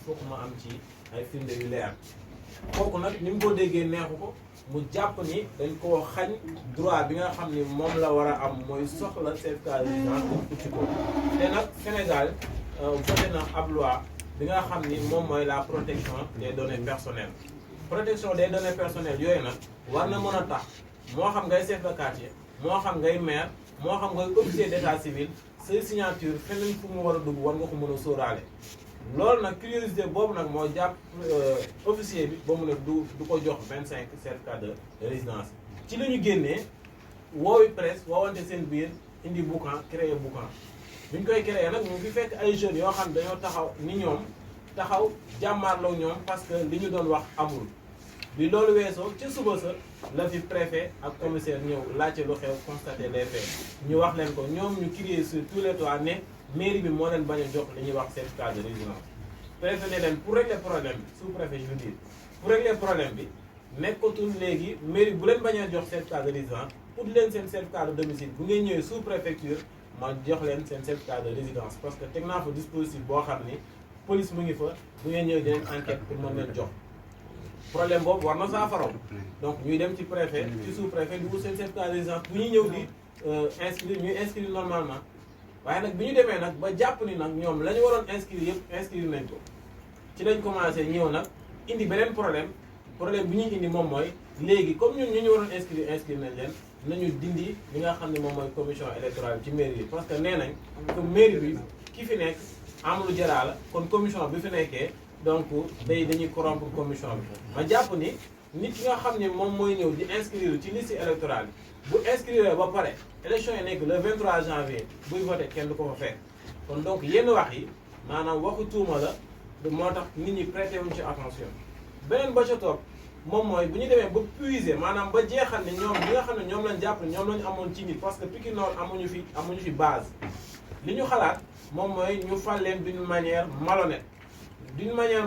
faut que ma am ci ay firnde yu leer kooku nag ni mu ko déggee neexu ko mu jàpp ni dañ koo xañ droit bi nga xam ni moom la war a am mooy soxla certificat de résidence pour uti ko te nag Sénégal voté na ab loi bi nga xam ni moom mooy la protection des données personnelles protection des données personnelles yooyu nag war na mën a tax moo xam ngay chef de quartier moo xam ngay maire moo xam ngay officier d'état civil say signature feneen fu mu war a dugg war nga ko mën a sóoraale loolu nag curiosité boobu nag moo jàpp officier bi ba mu ne du ko jox 25 certificat de résidence ci la ñu génnee woowi presse woowante seen biir indi boucan créé boucan bi ñu koy créé nag mu fi fekk ay jeunes yoo xam dañoo taxaw ni ñoom taxaw jàmmaarloo ñoom parce que li ñu doon wax amul bi loolu weesoo ci suba sa la fi préfet ak commissaire ñëw laajte lu xew constaté les faits ñu wax leen ko ñoom ñu crier sur tous les toits ne mairie bi moo leen bañ a jox li ñuy wax certificat de résidence préfet ne leen pour régler problème bi sous-préfet je veux dire pour régler problème bi nekkatul léegi mairie bu leen bañ a jox certificat de résidence pour leen seen certificat de domicile bu ngeen ñëwee sous-préfecture ma jox leen seen certificat de résidence parce que teg naa fa dispositif boo xam ni police mu ngi fa bu ngeen ñëwee dinañ enquête pour mën leen jox problème boobu war na saafaraw donc ñuy dem ci préfet ci sous-préfet di wut seen certificat de résidence bu ñuy ñëw di inscrire ñuy inscrire normalement waaye nag bi ñu demee nag ba jàpp ni nag ñoom la ñu waroon inscrire yëpp inscrire nañ ko ci lañ commencé ñëw nag indi beneen problème bi ñuy indi moom mooy léegi comme ñun ñu waroon inscrire nañ leen nañu dindi li nga xam ne moom mooy commission électorale ci mairie bi parce que nee nañ que mairie bi ki fi nekk Amadou Diarra la kon commission bi fi nekkee donc dañuy corrompre commission bi ma jàpp ni nit ki nga xam ne moom mooy ñëw di inscrire ci liste électorale bi bu inscrire ba pare élection yi nekk le 23 janvier buy voté kenn du ko fa fekk kon donc yenn wax yi maanaam waxu tuuma la moo tax nit ñi prêté wuñ ci attention beneen ba ca toog moom mooy bu ñu demee ba puiser maanaam ba jeexal ne ñoom li nga xam ne ñoom lañ jàpp ne ñoom lañu amoon ci nit parce que Pikine Nord amuñu fi base li ñu xalaat moom mooy ñu fal leen d'une manière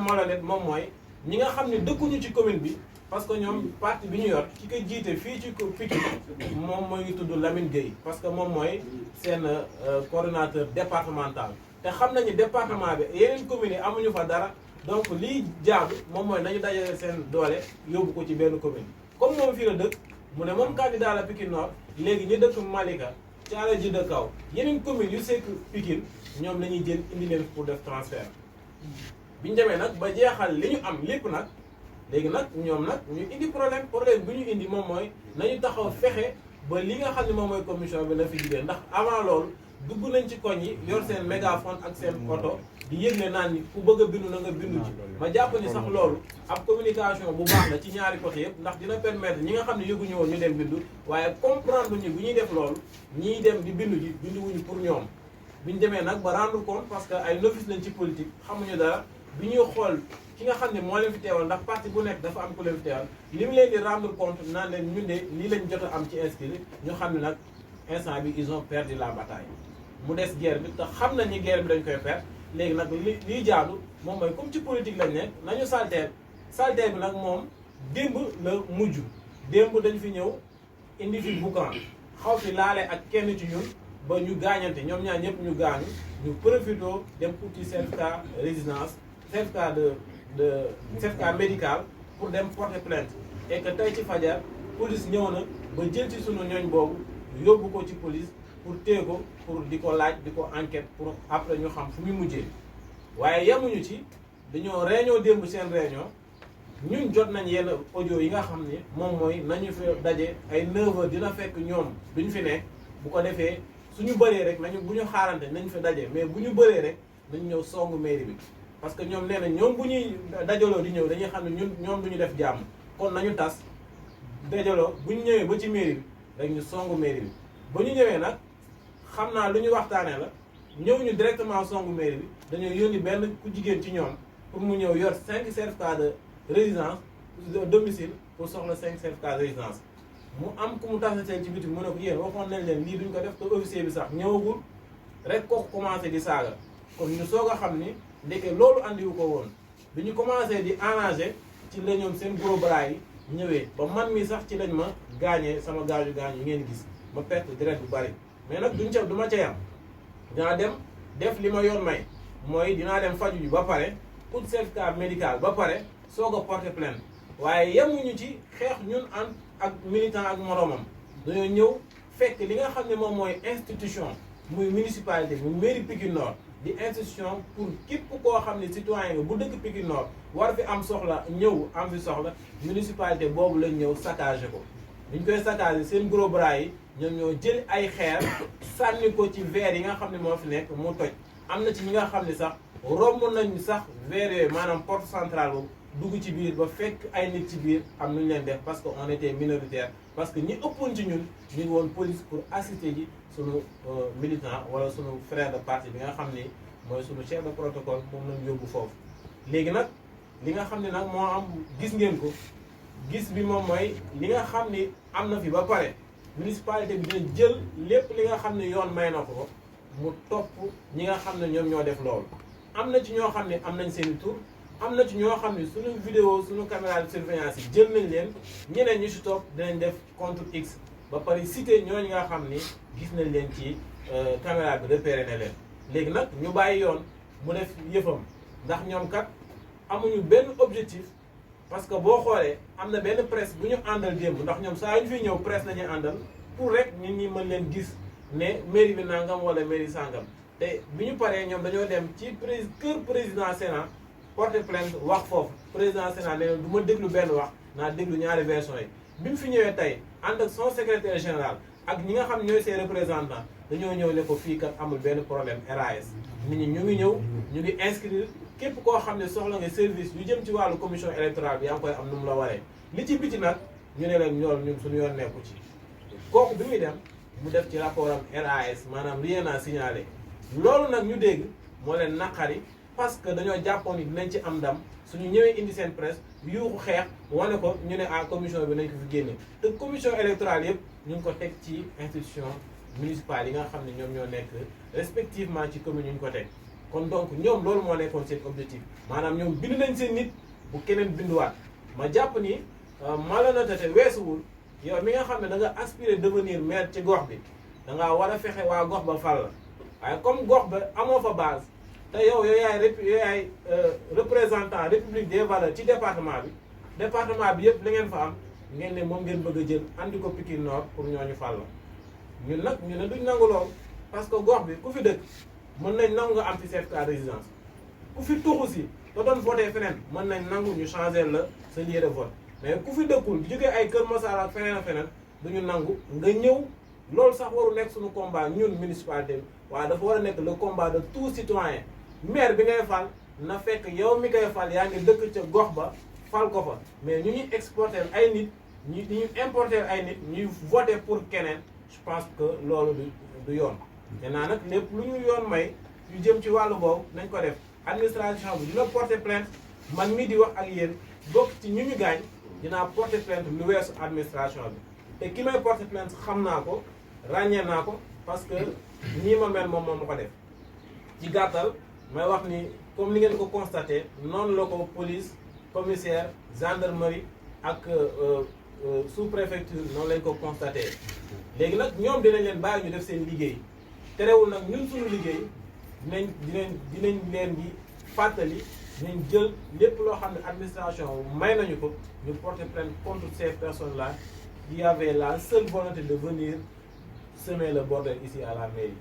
malhonnête moom mooy ñi nga xam ne dëkkuñu ci commune bi parce que ñoom parti bi ñu yor ki ko jiite fii ci Pikine moom mooy ngi tudd Lamine Gueye parce que moom mooy seen coordonnateur départemental te xam nañu département bi yeneen communes yi amuñu fa dara donc lii jaadu moom mooy nañu dajale seen doole yóbbu ko ci benn commune comme moom fii la dëkk mu ne moom candidat la Pikine Nord léegi ñu dëkk Malika Thiala ji de kaw yeneen communes yu sekk Pikine ñoom la ñuy jël indi leen pour def transfert bi ñu demee nag ba jeexal li ñu am lépp nag léegi nag ñoom nag ñu indi problème bi ñu indi moom mooy nañu taxaw fexe ba li nga xam ne moom mooy commission bi na fi jigéen ndax avant loolu dugg nañ ci koñ yi yor seen mégaphone ak seen oto di yëgle naan ni ku bëgg a bindu na nga bindu ci ma jàpp ni sax loolu ab communication bu baax la ci ñaari côté yëpp ndax dina permettre ñi nga xam ne yëguñu woon ñu dem bindu waaye comprendre ñu bu ñuy def loolu ñiy dem di bindu ji bindu wuñu pour ñoom bi ñu demee nag ba rendre compte parce que ay novice lañ ci politique xamuñu dara bi ñuy xool ki nga xam ne moo leen fi teewal ndax parti bu nekk dafa am ku leen fi teewal li mu leen di rendre compte naan leen ñun de lii lañ jot a am ci inscrit ñu xam ne nag instant bi ils ont perdu la bataille mu des guerre bi te xam nañ ni guerre bi dañ koy perdre léegi nag liy jaadu moom mooy comme ci politique lañ nekk nañu salteer bi nag moom démb la mujj démb dañ fi ñëw indi fi boucan xaw fi laale ak kenn ci ñun ba ñu gaañante ñoom ñaar ñëpp ñu gaañu ñu profitoo dem uti certificat résidence certificat certificat médical pour dem porter plainte et que tey ci fajar police ñëw na ba jël ci sunu ñooñ boobu yóbbu ko ci police pour téye ko pour di ko laaj di ko enquête pour après ñu xam fu muy mujjee waaye yemuñu ci dañoo réunion démb seen réunion ñun jot nañ yenn audio yi nga xam ne moom mooy nañu fi daje ay 9h dina fekk ñoom duñu fi nekk bu ko defee suñu bëree rek bu ñu xaarante nañ fi daje mais bu ñu bëree rek nañu ñëw songu mairie bi parce que ñoom nee na ñoom bu ñuy dajaloo di ñëw dañuy xam ne ñoom duñu def jàmm kon nañu tas dajaloo bu ñu ñëwee ba ci mairie bi rek ñu songu mairie bi ba ñu ñëwee nag xam naa lu ñu waxtaanee la ñëw ñu directement songu mairie bi dañoo yónni benn ku jigéen ci ñoom pour mu ñëw yor 5 certificats de résidence de domicile pour soxla 5 certificats de résidence mu am ku mu tasateel ci biti mu ne ko yéen waxoon nañ leen lii duñ ko def te officier bi sax ñëwagul rek kooku commencé di saaga kon ñu soog a xam ni ndeke loolu andiwu ko woon bi ñu commencé di arrangé ci la ñoom seen gros bras yi ñëwee ba man mi sax ci lañ ma gaañee sama gaañu yi ngeen gis ma perte direct bu bari mais nag du ma ca yam dinaa dem def li ma yoon may mooy dinaa dem faju ji ba pare ut certificat médical ba pare soog a porter plainte waaye yemuñu ci xeex ñun ak militant ak moroomam dañoo ñëw fekk li nga xam ne moom mooy institution muy municipalité muy mairie Pikine Nord di institution pour képp koo xam ne citoyen nga bu dëkk Pikine Nord war fi am soxla ñëw am fi soxla municipalité boobu lañ ñëw saccagé ko ñu koy saccagé seen gros bras yi ñoom ñoo jël ay xeer sànni ko ci verre yi nga xam ne moo fi nekk mu toj am na ci ñi nga xam ne sax romb nañu sax verre yooyu maanaam porte centrale boobu dugg ci biir ba fekk ay nit ci biir am nu ñu leen def parce que on était minoritaire parce que ñi ëppoon ci ñun ñu ngi woon police pour assister ji sunu militant wala sunu frère de parti bi nga xam ni mooy sunu chef de protocole moom lañ yóbbu foofu. léegi nag li nga xam ne nag moo am gis ngeen ko gis bi moom mooy li nga xam ni am na fi ba pare municipalité bi dina jël lépp li nga xam ne yoon may na ko mu topp ñi nga xam ne ñoom ñoo def loolu. am na ci ñoo xam ne am nañ seen i tur am na ci ñoo xam ne suñu vidéo suñu caméra de surveillance yi jël nañ leen ñeneen ñi si topp dinañ def contre X ba pare cité ñooñu nga xam ni gis nañ leen ci caméra bi repéré na leen. léegi nag ñu bàyyi yoon mu def yëfam ndax ñoom kat amuñu benn objectif parce que boo xoolee am na benn presse bu ñu àndal démb ndax ñoom saa yu ñu fiy ñëw presse la ñuy àndal pour rek nit ñi mën leen gis ne mairie bi nangam wala mairie sangam. te bi ñu paree ñoom dañoo dem ci kër président Sénat porter plainte wax foofu président Sénat nee na du ma déglu benn wax naa déglu ñaari version yi bi mu fi ñëwee tey ànd ak son secrétaire général ak ñi nga xam ñooy ses représentants dañoo ñëw ne ko fii kat amul benn problème RAS nit ñi ñu ngi ñëw ñu ngi inscrire képp koo xam ne soxla nga service yu jëm ci wàllu commission électorale bi yaa ngi koy am nu mu la waree li ci biti nag ñu ne leen ñool ñun suñu yoon nekku ci kooku bi muy dem mu def ci rapport am RAS maanaam rien à signaler loolu nag ñu dégg moo leen naqari parce que dañoo jàppoon ni dinañ ci am ndam suñu ñëwee indi seen presse yuuxu xeex wane ko ñu ne ah commission bi nañ ko fi génne te commission électorale yëpp ñu ngi ko teg ci institution municipale yi nga xam ne ñoom ñoo nekk respectivement ci commune yi ñu ko teg kon donc ñoom loolu moo nekkoon seen objectif maanaam ñoom bind nañ seen nit bu keneen binduwaat ma jàpp ni malhonnêteté weesuwul yow mi nga xam ne da nga aspirer devenir maire ci gox bi da ngaa war a fexe waa gox ba fal la waaye comme gox ba amoo fa base te yow yaay représentant république des valeurs ci département bi yëpp la ngeen fa am ngeen ne moom ngeen bëgg a jël andi ko Pikine Nord pour ñooñu fal la ñun nag ñu ne duñ nangu lool parce que gox bi ku fi dëkk mën nañ nangu nga am fi certificat de résidence ku fi tuxu si te doon voté feneen mën nañ nangu ñu changer la sa lieu de vote mais ku fi dëkkul jógee ay Kër Massar ak feneen ak feneen duñu nangu nga ñëw loolu sax waru nekk suñu combat ñun municipalité bi waaye dafa war a nekk le combat de tout citoyen maire bi ngay fal na fekk yow mi koy fal yaa ngi dëkk ca gox ba fal ko fa mais ñu ñuy exporter ay nit ñu importer ay nit ñuy voter pour keneen je pense que loolu du yoon maintenant nag lépp lu ñu yoon may yu jëm ci wàllu boobu nañ ko def administration bi dina porter plainte man mii di wax ak yéen bokk ci ñu gaañ dinaa porter plainte lu weesu administration bi te ki may porter plainte xam naa ko ràññee naa ko parce que ñii ma mel moom ma ko def ci gàttal may wax ni comme ni ngeen ko constaté noonu la ko police commissaire gendarmerie ak sous-préfecture noonu lañ ko constaté léegi nag ñoom dinañ leen bàyyi ñu def seen liggéey terewul nag ñun suñu liggéey dinañ leen di fàttali dinañ jël lépp loo xam ne administration may nañu ko ñu porter plainte contre ces personnes là qui avaient la seule volonté de venir semer le bordel ici à la mairie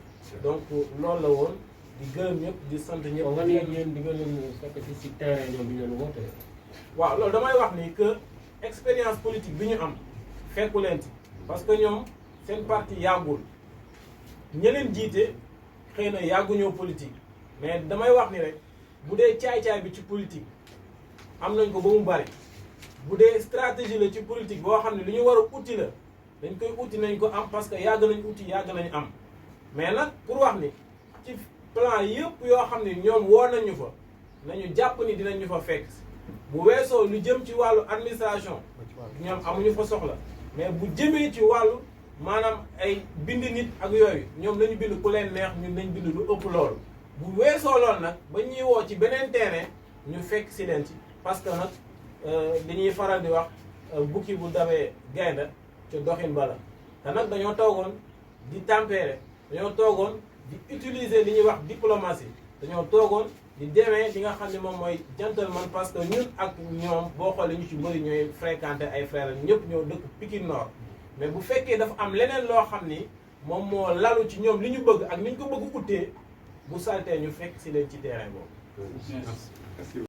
donc loolu la woon di gërëm ñëpp di sant ñëpp. nga ne yéen di nga leen fekk si terrain ñoom bi ñu woote. waaw loolu damay wax ni que expérience politique bi ñu am fekku leen ci parce que ñoom seen parti yàggul ñeneen jiite xëy na yàgguñoo politique mais damay wax ni rek bu dee caay-caay bi ci politique am nañ ko ba mu bari bu dee stratégie la ci politique boo xam ne lu ñu war a uti la dañ koy uti nañ ko am parce que yàgg nañ uti yàgg nañ am mais nag pour wax ni ci plan yëpp yoo xam ne ñoom woo nañu fa nañu jàpp ni dinañ ñu fa fekk bu weesoo lu jëm ci wàllu administration ñoom amuñu fa soxla mais bu jëmee ci wàllu maanaam ay bind nit ak yooyu ñoom nañu bind ku leen neex ñun nañ bind lu ëpp loolu bu weesoo loolu nag ba ñuy woo ci beneen terrain ñu fekk si leen ci parce que nag dañuy faral di wax bukki bu dabee gaynde ca doxin bala te nag dañoo toogoon di tempérer dañoo toogoon di utiliser li ñuy wax diplomatie dañoo toogoon di demee li nga xam ne moom mooy gentleman parce que ñun ak ñoom boo xoolee ñu ci bëri ñooy fréquenté ay frères ñëpp ñoo dëkk Pikine Nord mais bu fekkee dafa am leneen loo xam ni moom moo lalu ci ñoom li ñu bëgg ak ni ñu ko bëgg utee bu saltee ñu fekk si leen ci terrain boobu.